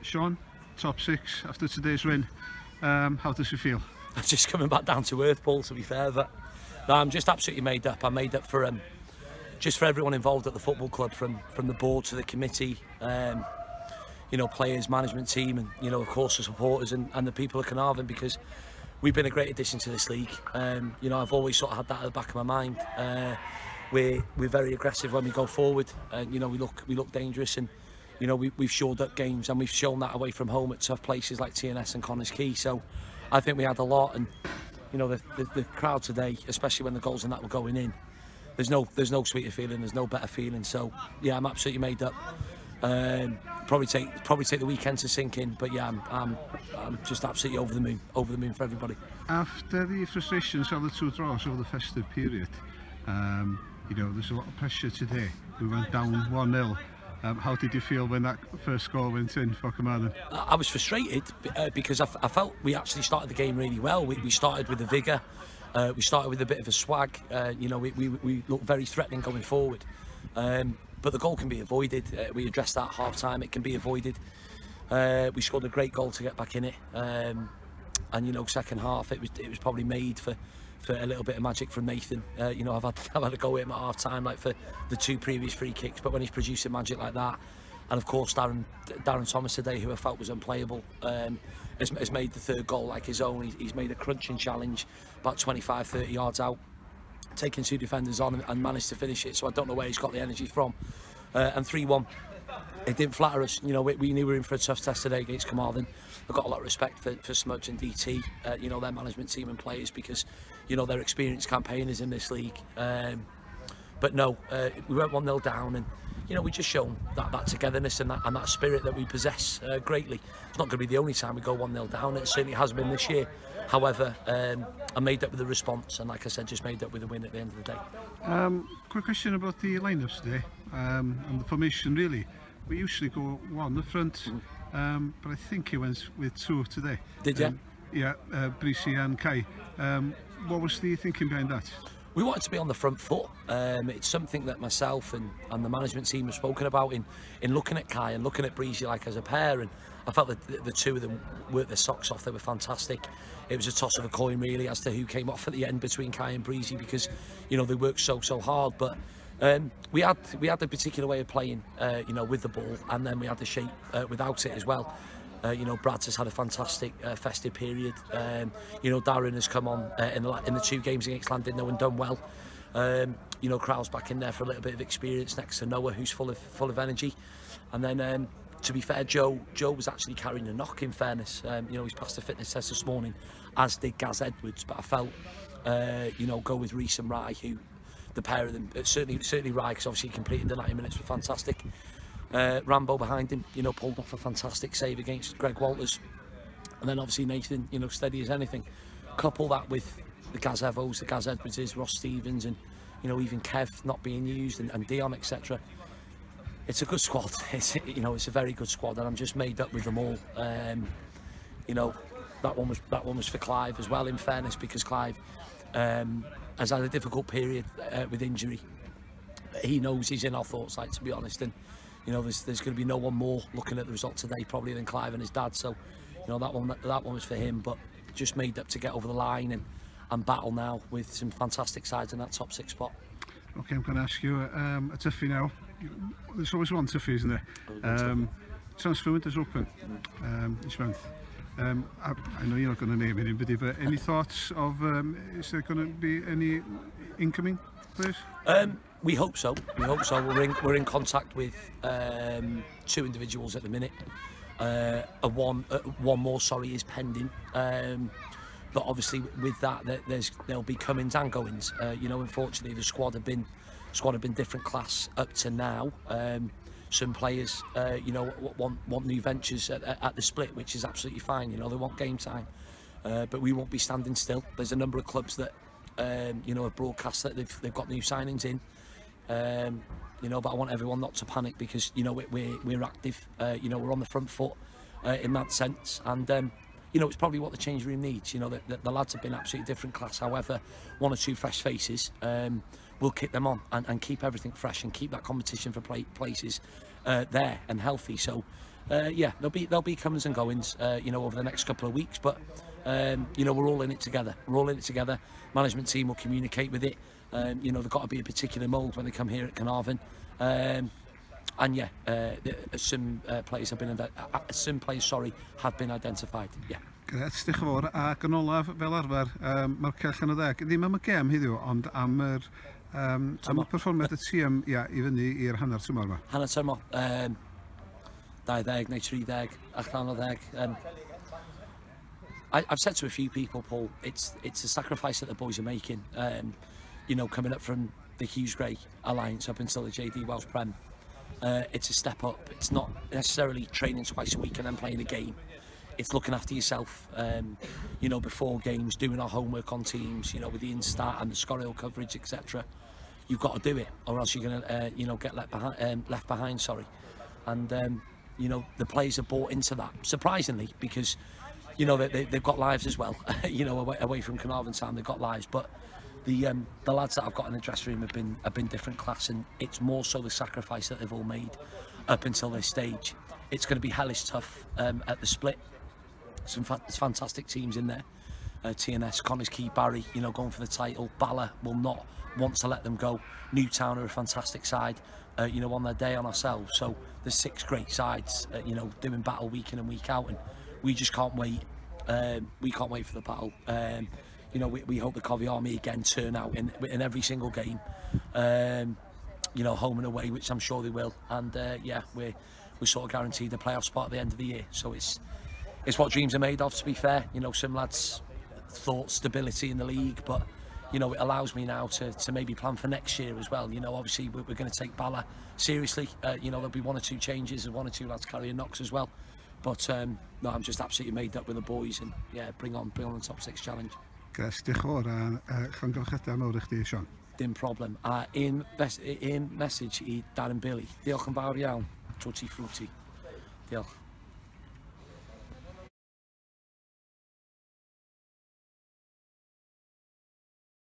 Sean, top 6 after today's win. How does it feel? Just coming back down to earth, Paul, to be fair, but no, I'm just absolutely made up. I'm made up for just for everyone involved at the football club, from the board to the committee, you know, players, management team, and you know, of course, the supporters and the people of Carnarvon, because we've been a great addition to this league. You know, I've always sort of had that at the back of my mind. We're very aggressive when we go forward, and you know, we look dangerous, and you know, we've shored up games, and we've shown that away from home at tough places like TNS and Connors Quay. So I think we had a lot, and you know, the crowd today, especially when the goals and that were going in, there's no sweeter feeling, there's no better feeling. So yeah, I'm absolutely made up. Probably take the weekend to sink in, but yeah, I'm just absolutely over the moon for everybody. After the frustrations of the 2 draws over the festive period, you know, there's a lot of pressure today. We went down 1-0. How did you feel when that first goal went in for Carmarthen? I was frustrated because I felt we actually started the game really well. We started with a vigour, we started with a bit of a swag. You know, we looked very threatening going forward. But the goal can be avoided. We addressed that at half time. It can be avoided. We scored a great goal to get back in it. And you know, second half it was probably made for a little bit of magic from Nathan. You know, I've had a go at him at half time, like for the 2 previous free kicks, but when he's producing magic like that, and of course Darren Thomas today, who I felt was unplayable, has made the 3rd goal like his own. He's made a crunching challenge about 25-30 yards out, taking 2 defenders on and managed to finish it. So I don't know where he's got the energy from. And 3-1. It didn't flatter us. You know, we knew we were in for a tough test today against Carmarthen. I've got a lot of respect for Smudge and DT, you know, their management team and players, because, you know, they're experienced campaigners in this league. But no, we went 1-0 down, and, you know, we just shown that togetherness and that spirit that we possess greatly. It's not going to be the only time we go 1-0 down. It certainly has been this year. However, I made up with the response, and like I said, just made up with a win at the end of the day. Quick question about the lineups today, and the formation really. We usually go 1 up front, but I think he went with 2 today. Did you? Yeah, Breezy and Kai. What was the thinking behind that? We wanted to be on the front foot. It's something that myself and the management team have spoken about in looking at Kai and looking at Breezy like as a pair, and I felt that the 2 of them worked their socks off. They were fantastic. It was a toss of a coin really as to who came off at the end between Kai and Breezy, because you know, they worked so hard, but we had a particular way of playing, you know, with the ball, and then we had the shape without it as well. You know, Brad's has had a fantastic festive period. You know, Darren has come on in the 2 games against Llandudno and done well. You know, Crowell's back in there for a little bit of experience next to Noah, who's full of energy. And then, to be fair, Joe was actually carrying a knock, in fairness. You know, he's passed the fitness test this morning, as did Gaz Edwards. But I felt, you know, go with Reece and Rye, who, the pair of them, certainly Rye, because obviously he completed the 90 minutes, were fantastic. Rambo behind him, you know, pulled off a fantastic save against Greg Walters. And then obviously Nathan, you know, steady as anything. Couple that with the Gaz Evos, the Gaz Edwardses, Ross Stevens, and, you know, even Kev not being used, and Dion, etc. It's a good squad. You know, it's a very good squad, and I'm just made up with them all. You know, that one was for Clive as well, in fairness, because Clive has had a difficult period with injury. He knows he's in our thoughts, like, to be honest, and you know, there's going to be no one more looking at the result today probably than Clive and his dad. So, you know, that one was for him, but just made up to get over the line and battle now with some fantastic sides in that top 6 spot. Okay, I'm going to ask you a toughie now. There's always one toughie, isn't there? Transfer windows open this month. I know you're not going to name anybody, but any thoughts of is there going to be any incoming players? We hope so. We hope so. We're in contact with 2 individuals at the minute. One more, sorry, is pending. But obviously, with that, there'll be comings and goings. You know, unfortunately, the squad have been different class up to now. Some players, you know, want new ventures at the split, which is absolutely fine. You know, they want game time, but we won't be standing still. There's a number of clubs that, you know, have broadcast that they've got new signings in. You know, but I want everyone not to panic, because you know we're active. You know, we're on the front foot in that sense, and you know, it's probably what the change room needs. You know, the lads have been absolutely different class. However, 1 or 2 fresh faces will kick them on and keep everything fresh and keep that competition for places there and healthy. So yeah, there'll be comings and goings, you know, over the next couple of weeks, but you know, we're all in it together. We're all in it together. Management team will communicate with it. You know, they've got to be a particular mould when they come here at Carnarvon. And yeah, some players have been have been identified. Yeah. Gret, diolch yn fawr. Ac yn olaf, fel arfer, mae'r cell yn y ddeg, ddim am y gem heddiw, ond am y perfformiad y tîm i fyny i'r hanner tymor yma. Hanner tymor, 20 neu 30, allan o 10. I've said to a few people, Paul, it's a sacrifice that the boys are making. You know, coming up from the Hughes Gray Alliance up until the JD Welsh Prem. It's a step up. It's not necessarily training twice a week and then playing a game. It's looking after yourself, you know, before games, doing our homework on teams, you know, with the Instat and the Scoril coverage, etc. You've got to do it, or else you're going to, you know, get left behind, sorry. And, you know, the players are bought into that, surprisingly, because, you know, they've got lives as well, you know, away from Carnarvon Town, they've got lives, but the lads that I've got in the dressing room have been different class, and it's more so the sacrifice that they've all made up until this stage. It's going to be hellish tough at the split. There's fantastic teams in there. TNS, Connors Key, Barry, you know, going for the title. Bala will not want to let them go. Newtown are a fantastic side, you know, on their day on ourselves. So there's 6 great sides, you know, doing battle week in and week out, and we just can't wait. We can't wait for the battle. You know, we hope the Covey Army again turn out in every single game. You know, home and away, which I'm sure they will. And yeah, we're sort of guaranteed a playoff spot at the end of the year. So it's what dreams are made of, to be fair. You know, some lads thought stability in the league, but, you know, it allows me now to maybe plan for next year as well. You know, obviously we're going to take Bala seriously. You know, there'll be 1 or 2 changes and 1 or 2 lads carrying knocks as well. But no, I'm just absolutely made up with the boys, and yeah, bring on the top 6 challenge. Gres, diolch yn fawr, a llongyfarchiadau mawr i chdi, Sean. Dim problem. A un message i Darren Billy. Diolch yn fawr iawn. Tutti frutti. Diolch.